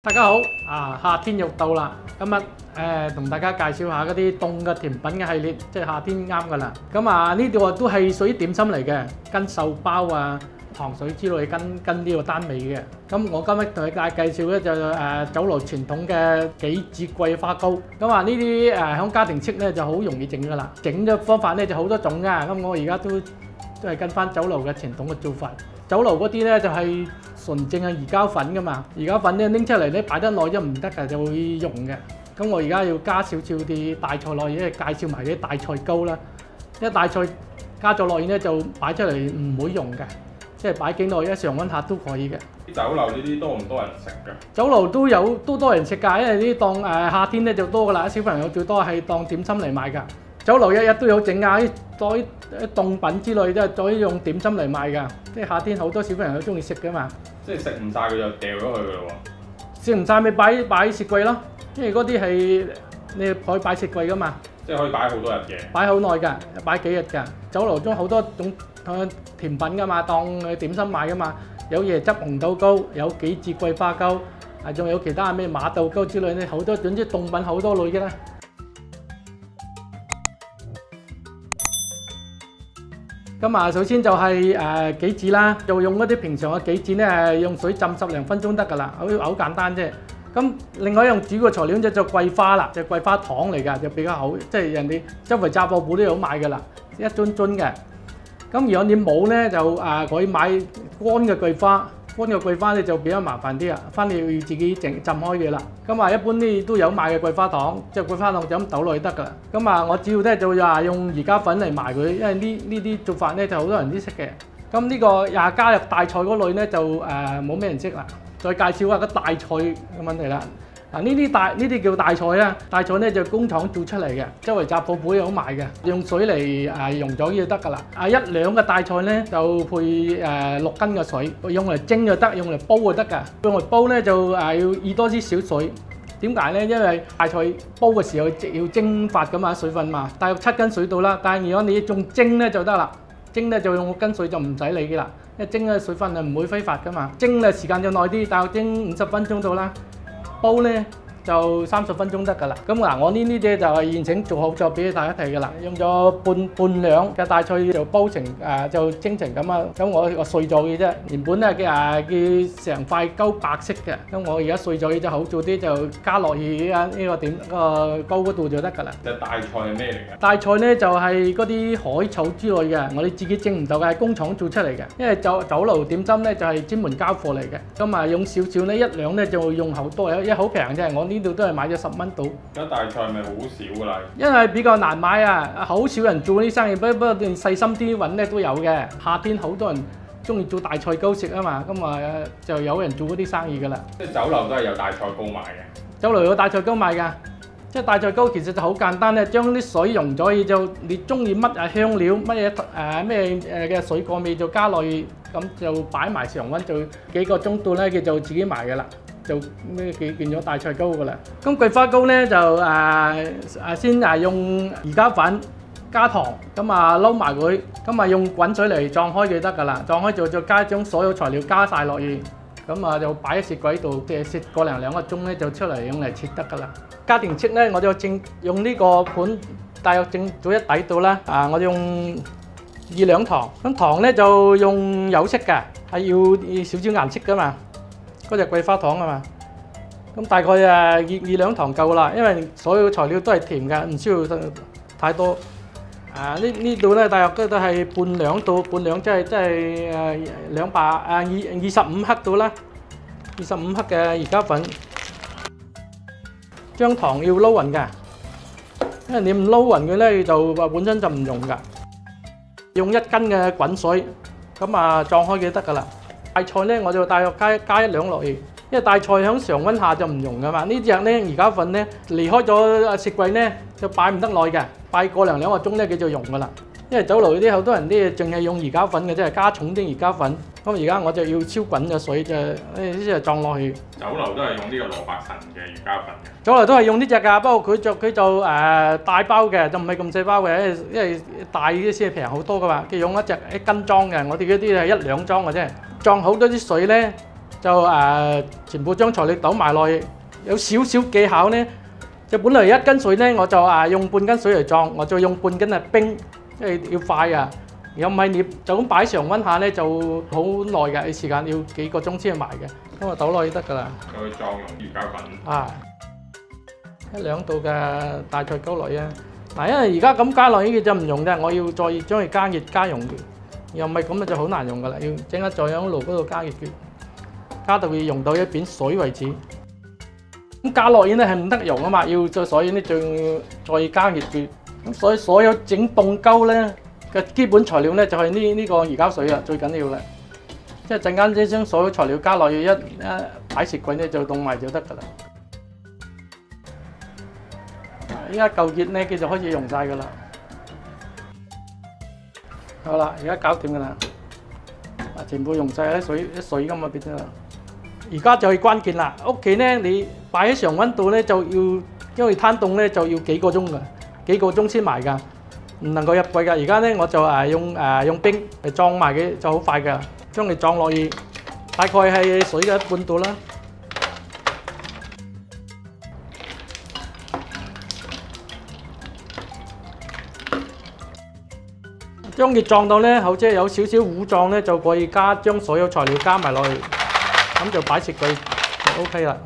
大家好，夏天又到啦，今日同大家介紹下嗰啲凍嘅甜品嘅系列，即係夏天啱噶啦。咁呢度都係屬於點心嚟嘅，跟壽包啊、糖水之類跟呢個單味嘅。咁我今日同大家介紹咧就酒樓傳統嘅杞子桂花糕。咁呢啲喺家庭式咧就好容易整噶啦，整嘅方法咧就好多種噶。咁我而家都係跟翻酒樓嘅傳統嘅做法。酒樓嗰啲咧就係純正嘅魚膠粉噶嘛，魚膠粉咧拎出嚟咧擺得耐咗唔得㗎，就會溶嘅。咁我而家要加少少啲大菜落去，因為介紹埋啲大菜糕啦。因為大菜加咗落去咧就擺出嚟唔會溶嘅，即係擺幾耐常溫下都可以嘅。酒樓呢啲多唔多人食㗎？酒樓都多人食㗎，因為呢當夏天咧就多㗎啦，小朋友最多係當點心嚟賣㗎。酒樓日日都有整啊，啲凍品之類都係再用點心嚟賣㗎。即係夏天好多小朋友都中意食㗎嘛。即係食唔晒佢就掉咗佢㗎咯喎。食唔晒咪擺雪櫃咯，因為嗰啲係你可以擺雪櫃㗎嘛。即係可以擺好多日嘅。擺好耐㗎，擺幾日㗎。酒樓中好多種甜品㗎嘛，當點心賣㗎嘛。有椰汁紅豆糕，有杞子桂花糕，仲有其他咩馬豆糕之類咧，好多總之凍品好多類嘅啦。咁首先就係杞子啦，就用嗰啲平常嘅杞子咧，用水浸10零分鐘得㗎啦，好簡單啫。咁另外一樣主要材料就桂花啦，就桂花糖嚟㗎，就比較好，即係人哋周圍雜貨鋪都有賣㗎啦，一樽樽嘅。咁如果你冇咧，就可以買乾嘅桂花。乾嘅桂花咧就比較麻煩啲啊，翻嚟要自己浸開嘅啦。咁一般呢都有賣嘅桂花糖，即係桂花糖就咁倒落去得㗎啦。咁我主要咧就用魚膠粉嚟埋佢，因為呢啲做法咧就好多人都識嘅。咁呢個加入大菜嗰類咧就冇咩人識啦。再介紹下個大菜嘅問題啦。呢啲叫大菜啦，大菜咧就工廠做出嚟嘅，周圍雜貨鋪有賣嘅，用水嚟溶咗就得㗎啦。1兩嘅大菜咧就配6斤嘅水，用嚟蒸就得，用嚟煲就得㗎。用嚟煲咧就要熱多啲少水。點解咧？因為大菜煲嘅時候要蒸發㗎嘛，水分嘛，大約7斤水到啦。但係如果你仲蒸咧就得啦，蒸咧就用6斤水就唔使理㗎啦，因為蒸嘅水分係唔會揮發㗎嘛。蒸嘅時間就耐啲，大約蒸50分鐘到啦。煲咧就30分鐘得㗎啦。咁我呢啲就係現成做好咗俾大家睇㗎啦。用咗半兩嘅大菜就煲成就蒸成咁啊。咁我碎咗嘅啫。原本咧佢成塊糕白色嘅，咁我而家碎咗就好做啲，就加落去呢個糕嗰度就得㗎啦。隻大菜係咩嚟㗎？大菜咧就係嗰啲海草之類嘅，我哋自己整唔到嘅，係工廠做出嚟嘅。因為酒樓點心咧就係專門交貨嚟嘅。咁用少少咧1兩咧就用好多，因為好平啫。我呢度都係買咗10蚊到。而家大菜係咪好少㗎啦？因為比較難買好少人做呢啲生意。不過你細心啲揾咧都有嘅。夏天好多人中意做大菜糕食啊嘛，咁就有人做嗰啲生意㗎啦。即係酒樓都係有大菜糕賣嘅。酒樓有大菜糕賣㗎，即係大菜糕其實就好簡單咧，將啲水溶咗，就你中意乜香料乜嘢咩嘅水果味就加落去，咁就擺埋常溫，就幾個鐘到咧，佢就自己賣㗎啦。就變咗大菜糕㗎啦。咁桂花糕咧就先用魚膠粉加糖，咁撈埋佢，咁用滾水嚟撞開佢得㗎啦。撞開就將所有材料加晒落去，咁就擺喺雪櫃度，雪個零2個鐘咧就出嚟用嚟切得㗎啦。家庭式咧我就用呢個盤大約整咗1底度啦。我用2兩糖，咁糖咧就用有色嘅，係要少少顏色㗎嘛。嗰隻桂花糖啊嘛，咁大概2兩糖夠啦，因為所有材料都係甜嘅，唔需要太多。呢度咧大約都係半兩到半兩，即係25克到啦，25克嘅魚膠粉。將糖要撈勻㗎，因為你唔撈勻佢咧就本身就唔溶㗎。用1斤嘅滾水，咁撞開佢得㗎啦。大菜咧我就大約加1兩落去，因為大菜喺常溫下就唔溶㗎嘛。呢隻咧魚膠粉咧離開咗雪櫃咧就擺唔得耐嘅，擺個零2個鐘咧佢就溶㗎啦。因為酒樓嗰啲好多人啲淨係用魚膠粉嘅，即係加重啲魚膠粉。咁而家我就要超滾嘅水就撞落去。酒樓都係用呢個蘿蔔神嘅魚膠粉嘅。酒樓都係用呢隻㗎，不過佢就大包嘅，就唔係咁細包嘅，因為大啲先係平好多㗎嘛。佢用一斤裝嘅，我哋嗰啲係1兩裝嘅啫。撞好多啲水咧，就全部將材料倒埋落去，有少少技巧呢。就本來1斤水呢，我就用半斤水嚟裝，我再用半斤冰，因為要快啊。如果唔係你就咁擺常溫下呢，就好耐㗎，你時間要幾個鐘先埋嘅。咁我倒落去得㗎啦。再裝用魚膠粉。1、2度嘅大菜糕落去啊！嗱，因為而家咁加落去嘅就唔用嘅，我要再將佢加熱加溶嘅，又唔係咁就好難用㗎啦。要整下再喺爐嗰度加熱佢，加到佢溶到一邊水為止。咁加落去咧係唔得溶啊嘛，所以咧再加熱佢。咁所以所有整凍糕咧嘅基本材料咧就係呢個魚膠水啦，最緊要啦。即係陣間即將所有材料加落去一擺雪櫃咧就凍埋就得㗎啦。依家夠熱咧，佢就開始溶晒㗎啦。好啦，而家搞掂㗎啦，全部溶晒啲水咁啊變咗啦。而家就係關鍵啦，屋企咧你擺喺常溫度咧就要，因為攤凍咧就要幾個鐘㗎，幾個鐘先埋㗎，唔能夠入櫃㗎。而家咧我就用冰嚟裝埋佢就好快㗎，將你裝落去，大概係水嘅1半度啦。將佢撞到咧，好即係有少少糊狀咧，就可以將所有材料加埋落去，咁就擺雪櫃就 OK 啦。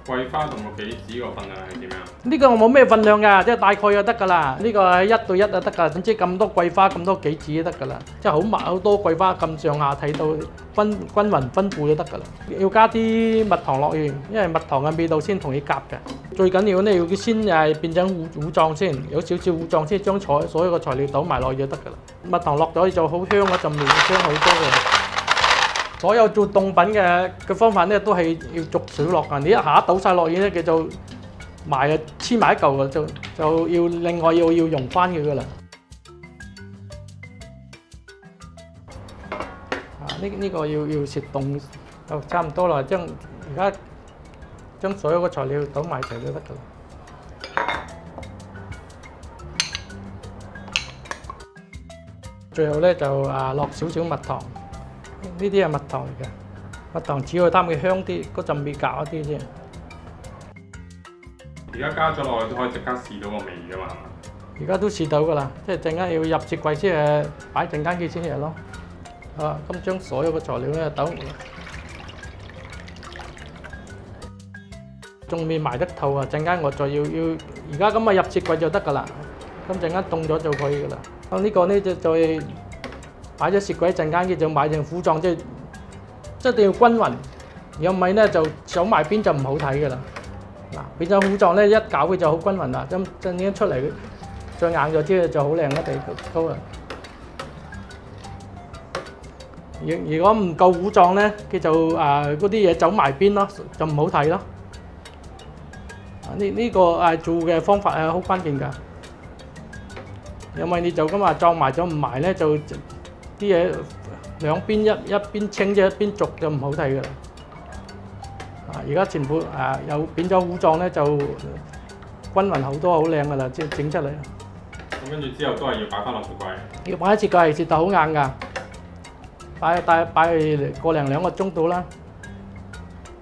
桂花同個杞子個分量係點樣？呢個我冇咩分量㗎，即係大概就得㗎啦。呢個係1對1就得㗎，總之咁多桂花咁多杞子就得㗎啦。即係好密好多桂花咁上下睇到均勻分布就得㗎啦。要加啲蜜糖落去，因為蜜糖嘅味道先同佢夾嘅。最緊要咧要佢先變成糊狀先，有少少糊狀先將所有嘅材料倒埋落去就得㗎啦。蜜糖落咗去就好香嗰陣味，香好多嘅。所有做凍品嘅方法咧，都係要逐水落㗎。你一下倒晒落去咧，佢就黐埋一嚿㗎，就要另外要溶翻佢㗎啦。呢個要雪凍就差唔多啦。而家將所有嘅材料倒埋一齊就得㗎啦。最後咧就落少少蜜糖。呢啲係蜜糖嚟嘅，蜜糖只要貪佢香啲，嗰陣味夾一啲啫。而家加咗落去都可以即刻試到個味㗎嘛？而家都試到㗎啦，即係陣間要入雪櫃先擺陣間佢先嚟咯。咁將所有嘅材料咧倒，仲未埋得透啊！陣間我再要，而家咁入雪櫃就得㗎啦。咁陣間凍咗就可以㗎啦。咁呢個咧就再擺咗雪櫃一陣間，佢就買成糊狀，即係一定要均勻。如果唔係咧，就走埋邊就唔好睇㗎啦。嗱，變咗糊狀咧，一攪佢就好均勻啦。咁陣間出嚟再硬咗啲就好靚啦，地糕啦。如果唔夠糊狀咧，佢就嗰啲嘢走埋邊咯，就唔好睇咯。呢個做嘅方法係好關鍵㗎。因為你就咁話撞埋咗唔埋咧，就啲嘢兩邊一邊清啫，一邊濁就唔好睇㗎啦。而家全部有變咗糊狀咧，就均勻好多，好靚㗎啦，即係整出嚟。咁跟住之後都係要擺翻落雪櫃。要擺喺雪櫃，雪到好硬㗎，擺個零2個鐘到啦。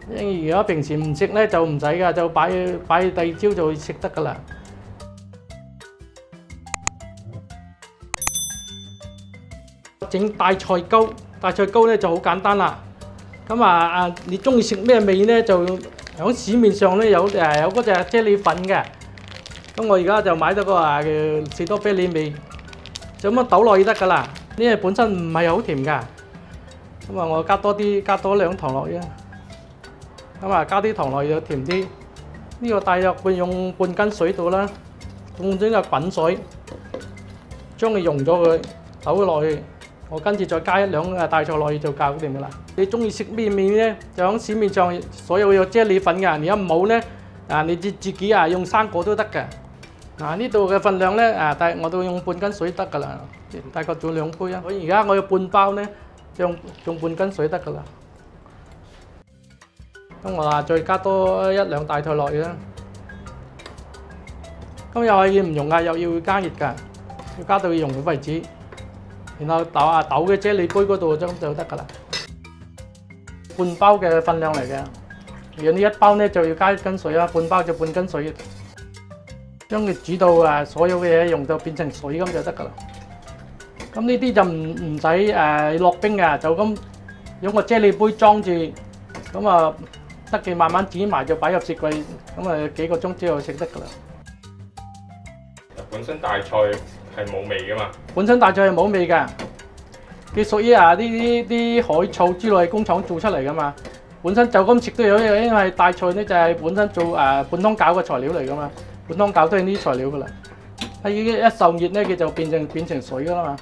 如果平時唔食咧就唔使㗎，就擺第二朝就食得㗎啦。整大菜糕咧就好簡單啦。咁你中意食咩味咧？就喺市面上咧有嗰隻啫喱粉嘅。咁我而家就買咗個士多啤梨味，就咁樣倒落去得㗎啦。呢個本身唔係好甜㗎。咁我加多2糖落去啊。咁加啲糖落去就甜啲。呢個大約用半斤水度啦，用咗個滾水，將佢溶咗佢，倒咗落去。我跟住再加1、2大菜落去就搞掂㗎啦。你中意食咩味咧？就喺市面上所有有啫喱粉㗎。如果冇咧，你自己用生果都得嘅。呢度嘅份量咧，我都用半斤水得㗎啦，大概做2杯啊。而家我有半包咧，用半斤水得㗎啦。咁我再加多1、2大菜落去啦。咁又係唔溶㗎，又要加熱㗎，要加到溶為止。然後倒嘅啫喱杯嗰度就得㗎啦。半包嘅分量嚟嘅。如果呢一包咧就要加1斤水啦，半包就半斤水，將佢煮到所有嘅嘢用到變成水咁就得㗎啦。咁呢啲就唔使落冰嘅，就咁用個啫喱杯裝住，咁啊得嘅慢慢煮埋就擺入雪櫃，咁啊幾個鐘之後食得㗎啦。本身大菜係冇味㗎嘛？本身大菜係冇味㗎，佢屬於啲海草之類工廠做出嚟㗎嘛。本身就咁食都有，因為大菜咧就係本身做半湯餃嘅材料嚟㗎嘛，半湯餃都係呢啲材料㗎啦。一受熱咧，佢就變成水㗎啦嘛。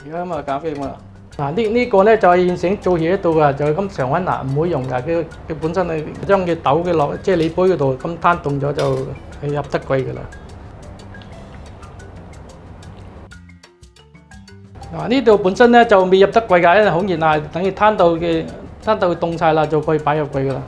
而家咁啊搞掂啦。嗱呢個咧就係現成做嘢度㗎，就係咁常溫嗱，唔會用㗎。佢本身係將佢倒嘅落啫喱杯嗰度，咁攤凍咗就係入得櫃㗎啦。嗱呢度本身咧就未入得櫃㗎，因為好熱啊，等佢攤到佢凍晒啦，就可以擺入櫃㗎啦。